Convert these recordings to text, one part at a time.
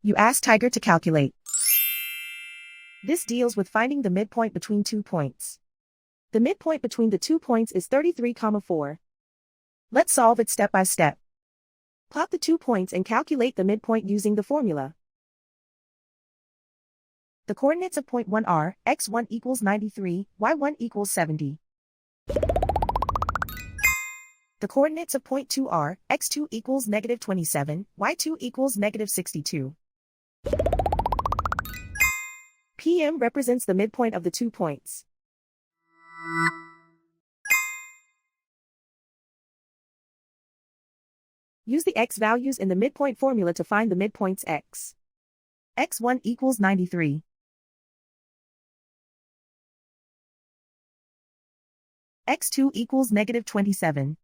You ask Tiger to calculate. This deals with finding the midpoint between 2 points. The midpoint between the 2 points is 33,4. Let's solve it step by step. Plot the 2 points and calculate the midpoint using the formula. The coordinates of point 1 are x1 equals 93, y1 equals 70. The coordinates of point 2 are x2 equals negative 27, y2 equals negative 62. PM represents the midpoint of the 2 points. Use the x values in the midpoint formula to find the midpoints x. x1 equals 93. x2 equals negative 27.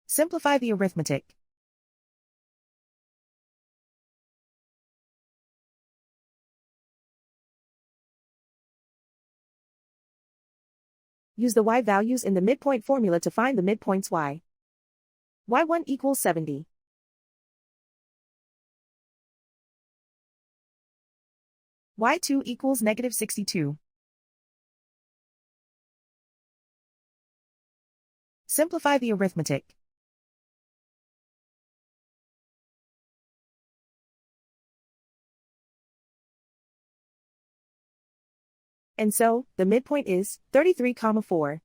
Simplify the arithmetic. Use the y values in the midpoint formula to find the midpoints y. y1 equals 70. y2 equals negative 62. Simplify the arithmetic. And so, the midpoint is 33,4.